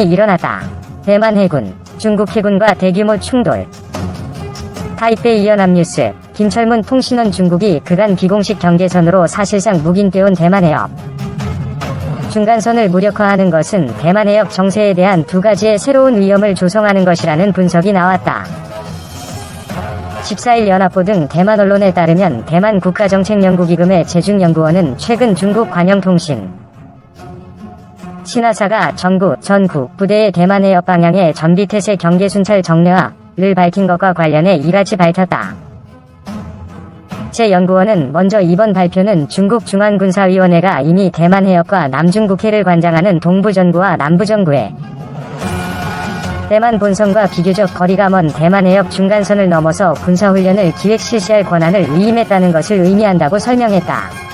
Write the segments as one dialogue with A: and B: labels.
A: 전쟁이 일어났다. 대만 해군, 중국 해군과 대규모 충돌. 타이베이 연합뉴스, 김철문 통신원. 중국이 그간 비공식 경계선으로 사실상 묵인되어온 대만해협 중간선을 무력화하는 것은 대만해협 정세에 대한 두 가지의 새로운 위험을 조성하는 것이라는 분석이 나왔다. 14일 연합보 등 대만 언론에 따르면 대만 국가정책연구기금의 제중연구원은 최근 중국 관영통신 신화사가 전국 부대의 대만해협 방향의 전비태세 경계순찰 정례화를 밝힌 것과 관련해 이같이 밝혔다. 제 연구원은 먼저 이번 발표는 중국 중앙군사위원회가 이미 대만해협과 남중국해를 관장하는 동부전구와 남부전구에 대만 본선과 비교적 거리가 먼 대만해협 중간선을 넘어서 군사훈련을 기획 실시할 권한을 위임했다는 것을 의미한다고 설명했다.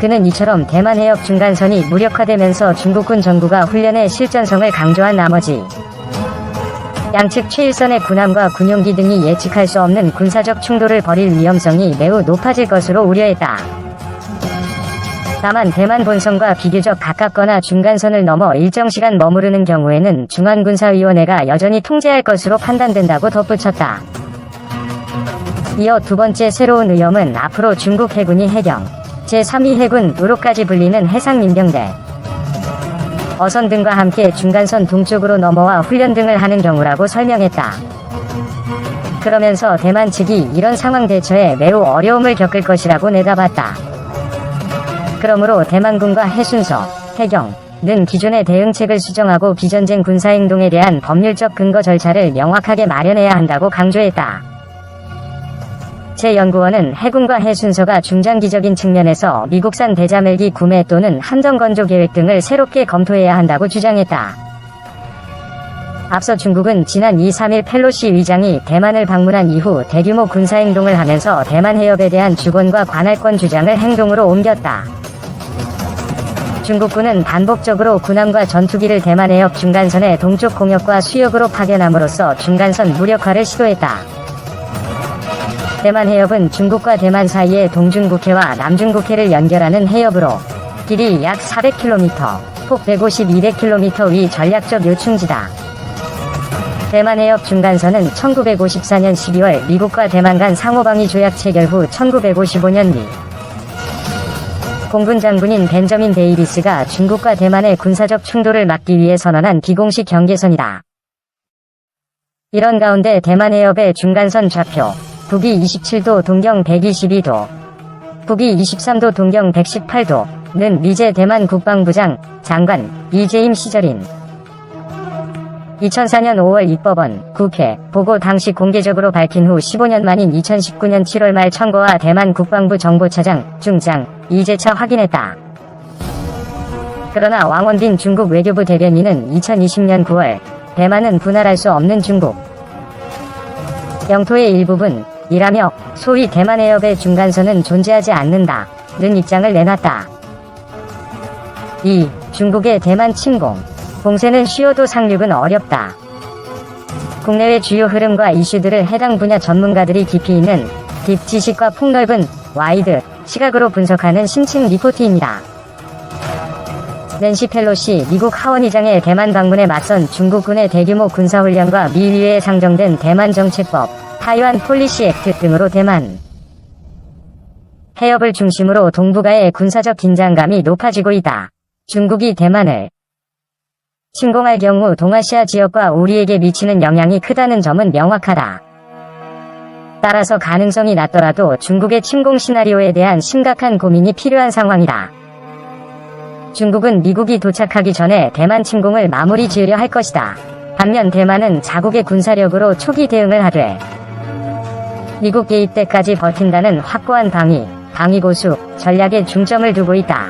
A: 그는 이처럼 대만해협 중간선이 무력화되면서 중국군 전구가 훈련의 실전성을 강조한 나머지 양측 최일선의 군함과 군용기 등이 예측할 수 없는 군사적 충돌을 벌일 위험성이 매우 높아질 것으로 우려했다. 다만 대만 본선과 비교적 가깝거나 중간선을 넘어 일정 시간 머무르는 경우에는 중앙군사위원회가 여전히 통제할 것으로 판단된다고 덧붙였다. 이어 두 번째 새로운 위험은 앞으로 중국 해군이 해경, 제3위 해군으로까지 불리는 해상민병대, 어선 등과 함께 중간선 동쪽으로 넘어와 훈련 등을 하는 경우라고 설명했다. 그러면서 대만 측이 이런 상황 대처에 매우 어려움을 겪을 것이라고 내다봤다. 그러므로 대만군과 해순서, 해경는 기존의 대응책을 수정하고 비전쟁 군사행동에 대한 법률적 근거 절차를 명확하게 마련해야 한다고 강조했다. 제 연구원은 해군과 해순서가 중장기적인 측면에서 미국산 대자멜기 구매 또는 함정건조 계획 등을 새롭게 검토해야 한다고 주장했다. 앞서 중국은 지난 2, 3일 펠로시 의장이 대만을 방문한 이후 대규모 군사행동을 하면서 대만 해협에 대한 주권과 관할권 주장을 행동으로 옮겼다. 중국군은 반복적으로 군함과 전투기를 대만 해협 중간선의 동쪽 공역과 수역으로 파견함으로써 중간선 무력화를 시도했다. 대만 해협은 중국과 대만 사이의 동중국해와 남중국해를 연결하는 해협으로 길이 약 400km, 폭 150-200km 위 전략적 요충지다. 대만 해협 중간선은 1954년 12월 미국과 대만 간 상호방위 조약 체결 후 1955년 미 공군 장군인 벤저민 데이비스가 중국과 대만의 군사적 충돌을 막기 위해 선언한 비공식 경계선이다. 이런 가운데 대만 해협의 중간선 좌표 북위 27도 동경 122도, 북위 23도 동경 118도는 미제 대만 국방부장 장관 이재임 시절인 2004년 5월 입법원 국회 보고 당시 공개적으로 밝힌 후 15년 만인 2019년 7월 말 청거와 대만 국방부 정보차장 중장 이재차 확인했다. 그러나 왕원빈 중국 외교부 대변인은 2020년 9월 대만은 분할할 수 없는 중국 영토의 일부분 이라며 소위 대만 해협의 중간선은 존재하지 않는다는 입장을 내놨다. 2. 중국의 대만 침공 공세는 쉬워도 상륙은 어렵다. 국내외 주요 흐름과 이슈들을 해당 분야 전문가들이 깊이 있는 딥 지식과 폭넓은 와이드 시각으로 분석하는 심층 리포트입니다. 낸시 펠로시 미국 하원의장의 대만 방문에 맞선 중국군의 대규모 군사훈련과 미 의회에 상정된 대만 정책법 타이완 폴리시 액트 등으로 대만 해협을 중심으로 동북아의 군사적 긴장감이 높아지고 있다. 중국이 대만을 침공할 경우 동아시아 지역과 우리에게 미치는 영향이 크다는 점은 명확하다. 따라서 가능성이 낮더라도 중국의 침공 시나리오에 대한 심각한 고민이 필요한 상황이다. 중국은 미국이 도착하기 전에 대만 침공을 마무리 지으려 할 것이다. 반면 대만은 자국의 군사력으로 초기 대응을 하되 미국 개입 때까지 버틴다는 확고한 방위 보수 전략에 중점을 두고 있다.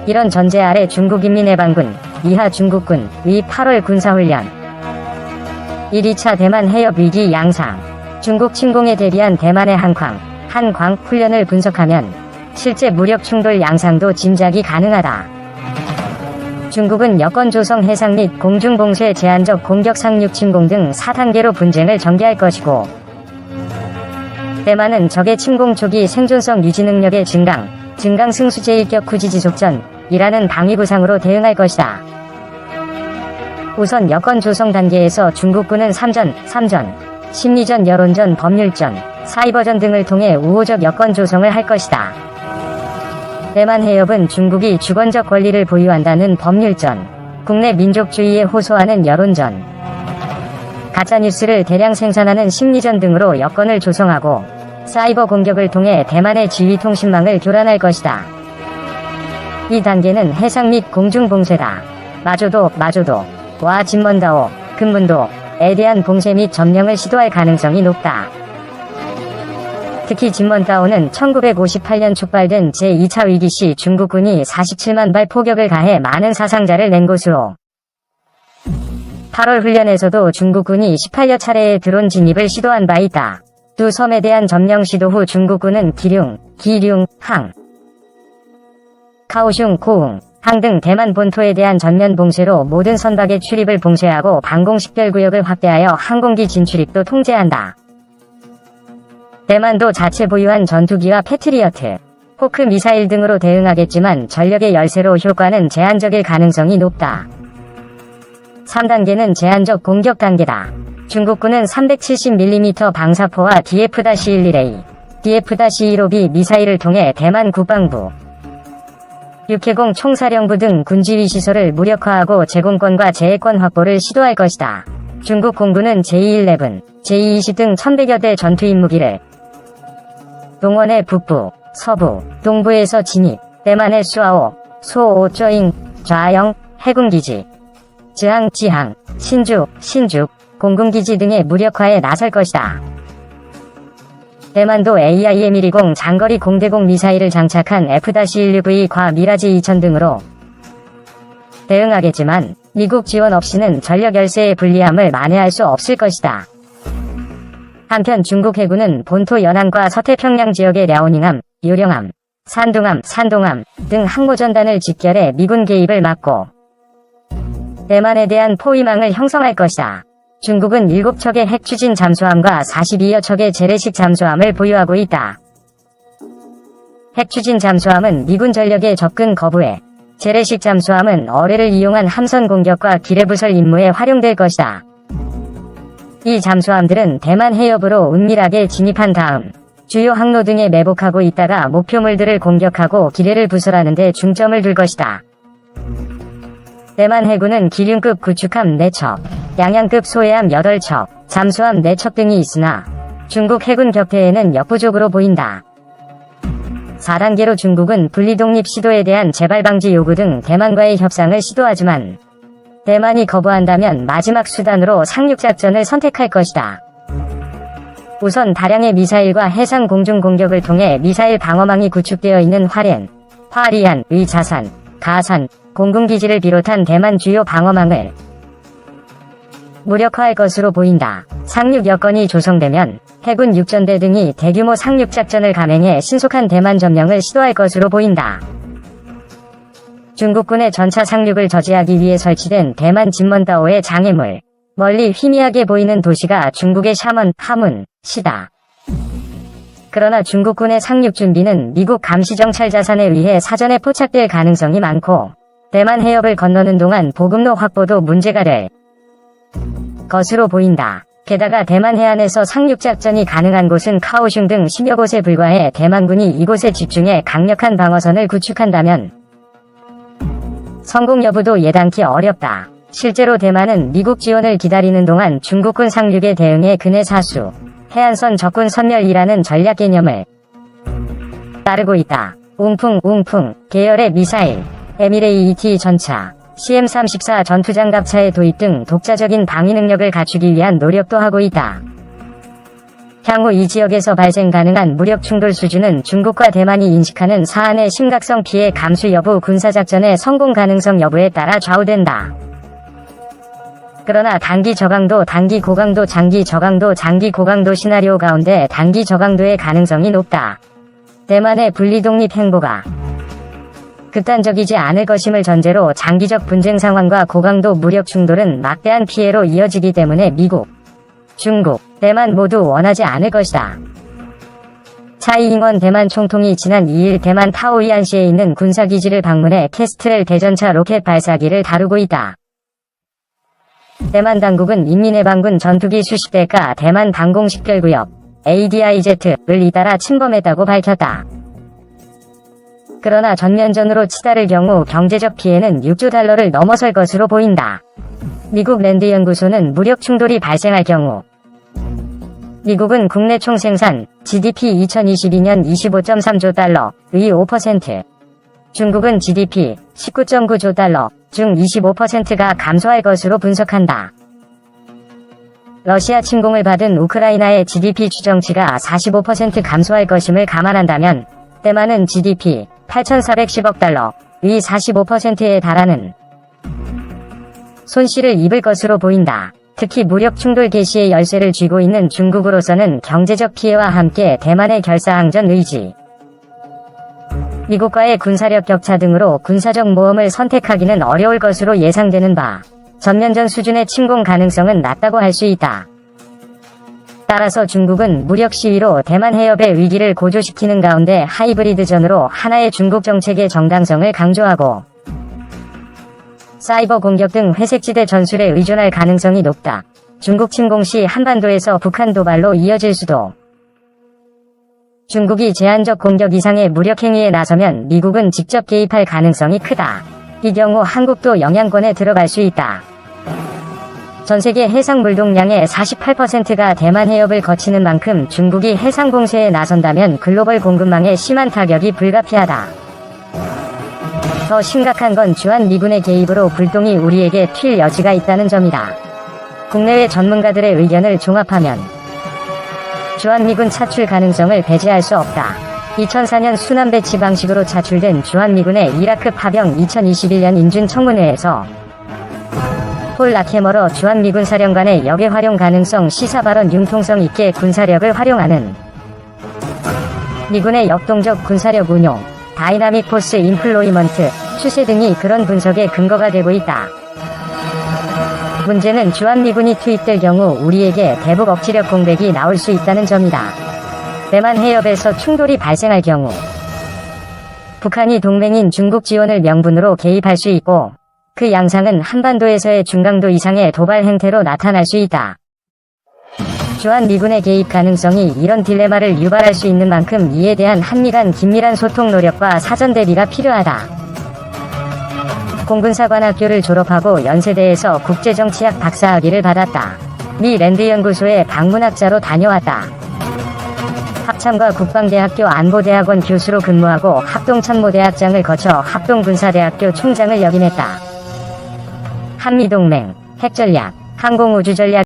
A: 이런 전제 아래 중국인민해방군 이하 중국군의 8월 군사훈련 1.2차 대만 해협 위기 양상 중국 침공에 대비한 대만의 한광 훈련을 분석하면 실제 무력 충돌 양상도 짐작이 가능하다. 중국은 여권 조성 해상 및 공중 봉쇄 제한적 공격 상륙 침공 등 4단계로 분쟁을 전개할 것이고 대만은 적의 침공 초기 생존성 유지 능력의 증강 승수 제1격 후지 지속전이라는 방위 구상으로 대응할 것이다. 우선 여건 조성 단계에서 중국군은 3전, 심리전, 여론전, 법률전, 사이버전 등을 통해 우호적 여건 조성을 할 것이다. 대만 해협은 중국이 주권적 권리를 보유한다는 법률전, 국내 민족주의에 호소하는 여론전, 가짜뉴스를 대량 생산하는 심리전 등으로 여건을 조성하고 사이버 공격을 통해 대만의 지휘통신망을 교란할 것이다. 이 단계는 해상 및 공중 봉쇄다. 마조도와 진먼다오, 금문도에 대한 봉쇄 및 점령을 시도할 가능성이 높다. 특히 진먼다오는 1958년 촉발된 제2차 위기 시 중국군이 47만 발 포격을 가해 많은 사상자를 낸 곳으로 8월 훈련에서도 중국군이 18여 차례의 드론 진입을 시도한 바 있다. 두 섬에 대한 점령 시도 후 중국군은 기륭, 항, 카오슝, 고웅, 항 등 대만 본토에 대한 전면 봉쇄로 모든 선박의 출입을 봉쇄하고 방공 식별구역을 확대하여 항공기 진출입도 통제한다. 대만도 자체 보유한 전투기와 패트리어트, 호크 미사일 등으로 대응하겠지만 전력의 열세로 효과는 제한적일 가능성이 높다. 3단계는 제한적 공격 단계다. 중국군은 370mm 방사포와 DF-11A, DF-15B 미사일을 통해 대만 국방부, 육해공 총사령부 등 군지휘 시설을 무력화하고 제공권과 제해권 확보를 시도할 것이다. 중국 공군은 J-11, J-20 등 1100여 대 전투임 무기를 동원해 북부, 서부, 동부에서 진입, 대만의 수아오, 소오쩌잉, 좌영, 해군기지, 즈항, 지항, 신죽, 공군기지 등의 무력화에 나설 것이다. 대만도 AIM-120 장거리 공대공 미사일을 장착한 F-16V 과 미라지 2000 등으로 대응하겠지만 미국 지원 없이는 전력 열세의 불리함을 만회할 수 없을 것이다. 한편 중국 해군은 본토 연안과 서태평양 지역의 랴오닝함, 요령함, 산동함 등 항모전단을 집결해 미군 개입을 막고 대만에 대한 포위망을 형성할 것이다. 중국은 7척의 핵추진 잠수함과 42여 척의 재래식 잠수함을 보유하고 있다. 핵추진 잠수함은 미군 전력의 접근 거부에, 재래식 잠수함은 어뢰를 이용한 함선 공격과 기뢰부설 임무에 활용될 것이다. 이 잠수함들은 대만 해협으로 은밀하게 진입한 다음 주요 항로 등에 매복하고 있다가 목표물들을 공격하고 기뢰를 부설하는 데 중점을 둘 것이다. 대만 해군은 기륜급 구축함 4척, 양양급 소해함 8척, 잠수함 4척 등이 있으나 중국 해군 격퇴에는 역부족으로 보인다. 4단계로 중국은 분리독립 시도에 대한 재발방지 요구 등 대만과의 협상을 시도하지만 대만이 거부한다면 마지막 수단으로 상륙작전을 선택할 것이다. 우선 다량의 미사일과 해상 공중 공격을 통해 미사일 방어망이 구축되어 있는 화리안의 자산, 가산, 공군기지를 비롯한 대만 주요 방어망을 무력화할 것으로 보인다. 상륙 여건이 조성되면 해군 육전대 등이 대규모 상륙작전을 감행해 신속한 대만 점령을 시도할 것으로 보인다. 중국군의 전차 상륙을 저지하기 위해 설치된 대만 진먼다오의 장애물, 멀리 희미하게 보이는 도시가 중국의 하문시다. 그러나 중국군의 상륙 준비는 미국 감시정찰 자산에 의해 사전에 포착될 가능성이 많고 대만 해협을 건너는 동안 보급로 확보도 문제가 될 것으로 보인다. 게다가 대만 해안에서 상륙작전이 가능한 곳은 카오슝 등 10여 곳에 불과해 대만군이 이곳에 집중해 강력한 방어선을 구축한다면 성공 여부도 예단키 어렵다. 실제로 대만은 미국 지원을 기다리는 동안 중국군 상륙에 대응해 근해 사수, 해안선 적군 섬멸이라는 전략 개념을 따르고 있다. 웅풍 계열의 미사일, 에미레이T 전차, CM-34 전투장갑차의 도입 등 독자적인 방위 능력을 갖추기 위한 노력도 하고 있다. 향후 이 지역에서 발생 가능한 무력 충돌 수준은 중국과 대만이 인식하는 사안의 심각성 피해 감수 여부 군사작전의 성공 가능성 여부에 따라 좌우된다. 그러나 단기 저강도, 단기 고강도, 장기 저강도, 장기 고강도 시나리오 가운데 단기 저강도의 가능성이 높다. 대만의 분리독립 행보가 극단적이지 않을 것임을 전제로 장기적 분쟁 상황과 고강도 무력 충돌은 막대한 피해로 이어지기 때문에 미국, 중국, 대만 모두 원하지 않을 것이다. 차이잉원 대만 총통이 지난 2일 대만 타오이안시에 있는 군사기지를 방문해 캐스트렐 대전차 로켓 발사기를 다루고 있다. 대만 당국은 인민해방군 전투기 수십 대가 대만 방공식별구역 ADIZ를 잇따라 침범했다고 밝혔다. 그러나 전면전으로 치달을 경우 경제적 피해는 6조 달러를 넘어설 것으로 보인다. 미국 랜드연구소는 무력 충돌이 발생할 경우 미국은 국내 총생산 GDP 2022년 25.3조 달러의 5%, 중국은 GDP 19.9조 달러 중 25%가 감소할 것으로 분석한다. 러시아 침공을 받은 우크라이나의 GDP 추정치가 45% 감소할 것임을 감안한다면 대만은 GDP 8,410억 달러의 45%에 달하는 손실을 입을 것으로 보인다. 특히 무력 충돌 개시의 열쇠를 쥐고 있는 중국으로서는 경제적 피해와 함께 대만의 결사항전 의지, 미국과의 군사력 격차 등으로 군사적 모험을 선택하기는 어려울 것으로 예상되는 바, 전면전 수준의 침공 가능성은 낮다고 할 수 있다. 따라서 중국은 무력 시위로 대만 해협의 위기를 고조시키는 가운데 하이브리드전으로 하나의 중국 정책의 정당성을 강조하고 사이버 공격 등 회색지대 전술에 의존할 가능성이 높다. 중국 침공 시 한반도에서 북한 도발로 이어질 수도. 중국이 제한적 공격 이상의 무력 행위에 나서면 미국은 직접 개입할 가능성이 크다. 이 경우 한국도 영향권에 들어갈 수 있다. 전세계 해상 물동량의 48%가 대만 해협을 거치는 만큼 중국이 해상 공세에 나선다면 글로벌 공급망에 심한 타격이 불가피하다. 더 심각한 건 주한미군의 개입으로 불똥이 우리에게 튈 여지가 있다는 점이다. 국내외 전문가들의 의견을 종합하면 주한미군 차출 가능성을 배제할 수 없다. 2004년 순환 배치 방식으로 차출된 주한미군의 이라크 파병 2021년 인준 청문회에서 폴 라케머러 주한미군 사령관의 역외 활용 가능성 시사 발언 융통성 있게 군사력을 활용하는 미군의 역동적 군사력 운용, 다이나믹 포스 인플로이먼트 추세 등이 그런 분석의 근거가 되고 있다. 문제는 주한미군이 투입될 경우 우리에게 대북 억지력 공백이 나올 수 있다는 점이다. 대만 해협에서 충돌이 발생할 경우 북한이 동맹인 중국 지원을 명분으로 개입할 수 있고 그 양상은 한반도에서의 중강도 이상의 도발 행태로 나타날 수 있다. 주한미군의 개입 가능성이 이런 딜레마를 유발할 수 있는 만큼 이에 대한 한미 간 긴밀한 소통 노력과 사전 대비가 필요하다. 공군사관학교를 졸업하고 연세대에서 국제정치학 박사학위를 받았다. 미 랜드연구소에 방문학자로 다녀왔다. 합참과 국방대학교 안보대학원 교수로 근무하고 합동참모대학장을 거쳐 합동군사대학교 총장을 역임했다. 한미동맹, 핵전략, 항공우주전략